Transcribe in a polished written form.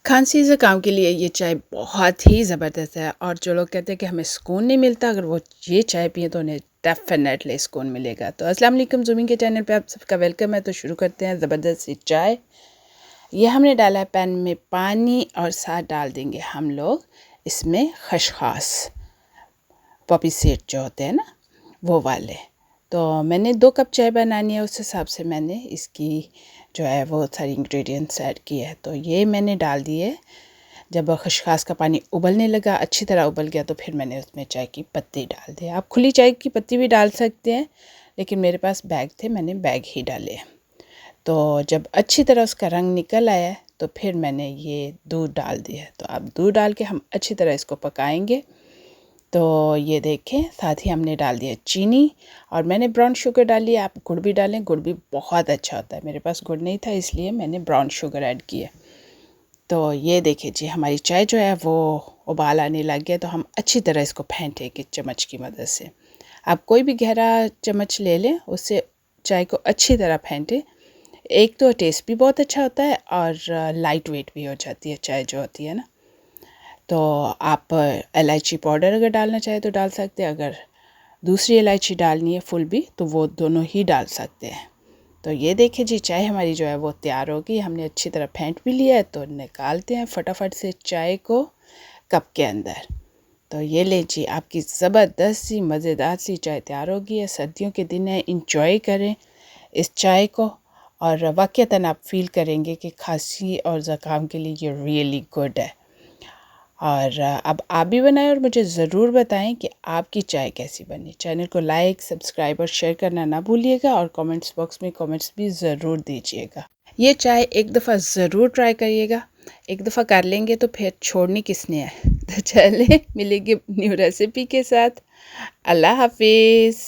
खांसी ज़ुकाम के लिए ये चाय बहुत ही ज़बरदस्त है और जो लोग कहते हैं कि हमें सुकून नहीं मिलता, अगर वो ये चाय पिएँ तो उन्हें डेफ़िनेटली सुकून मिलेगा। तो अस्सलाम वालेकुम, ज़ूमी के चैनल पे आप सबका वेलकम है। तो शुरू करते हैं ज़बरदस्त सी चाय। ये हमने डाला है पैन में पानी और साथ डाल देंगे हम लोग इसमें खसखस, पॉपी सीड जो होते हैं ना, वो वाले। तो मैंने 2 कप चाय बनानी है, उस हिसाब से मैंने इसकी जो है वो सारी इंग्रेडिएंट्स ऐड किए हैं। तो ये मैंने डाल दिए। जब खसखस का पानी उबलने लगा, अच्छी तरह उबल गया, तो फिर मैंने उसमें चाय की पत्ती डाल दी। आप खुली चाय की पत्ती भी डाल सकते हैं, लेकिन मेरे पास बैग थे, मैंने बैग ही डाले। तो जब अच्छी तरह उसका रंग निकल आया तो फिर मैंने ये दूध डाल दिया। तो अब दूध डाल के हम अच्छी तरह इसको पकाएंगे। तो ये देखें, साथ ही हमने डाल दिया चीनी और मैंने ब्राउन शुगर डाली है। आप गुड़ भी डालें, गुड़ भी बहुत अच्छा होता है। मेरे पास गुड़ नहीं था, इसलिए मैंने ब्राउन शुगर ऐड किया। तो ये देखिए जी, हमारी चाय जो है वो उबाल आने लग गया। तो हम अच्छी तरह इसको फेंटेंगे चम्मच की मदद से। आप कोई भी गहरा चम्मच ले लें, उससे चाय को अच्छी तरह फेंटें। एक तो टेस्ट भी बहुत अच्छा होता है और लाइट वेट भी हो जाती है चाय जो होती है ना। तो आप इलायची पाउडर अगर डालना चाहें तो डाल सकते हैं, अगर दूसरी इलायची डालनी है फुल भी, तो वो दोनों ही डाल सकते हैं। तो ये देखिए जी, चाय हमारी जो है वो तैयार होगी। हमने अच्छी तरह फेंट भी लिया है, तो निकालते हैं फटाफट से चाय को कप के अंदर। तो ये ले जी, आपकी ज़बरदस्त सी मज़ेदार सी चाय तैयार होगी है। सर्दियों के दिन है, इंजॉय करें इस चाय को और वाक़ईतन आप फ़ील करेंगे कि खांसी और ज़ुकाम के लिए ये रियली गुड है। और अब आप भी बनाएं और मुझे ज़रूर बताएं कि आपकी चाय कैसी बनी। चैनल को लाइक, सब्सक्राइब और शेयर करना ना भूलिएगा और कमेंट्स बॉक्स में कमेंट्स भी ज़रूर दीजिएगा। ये चाय एक दफ़ा ज़रूर ट्राई करिएगा। एक दफ़ा कर लेंगे तो फिर छोड़नी किसने है। तो चलें, मिलेंगे न्यू रेसिपी के साथ। अल्लाह हाफिज़।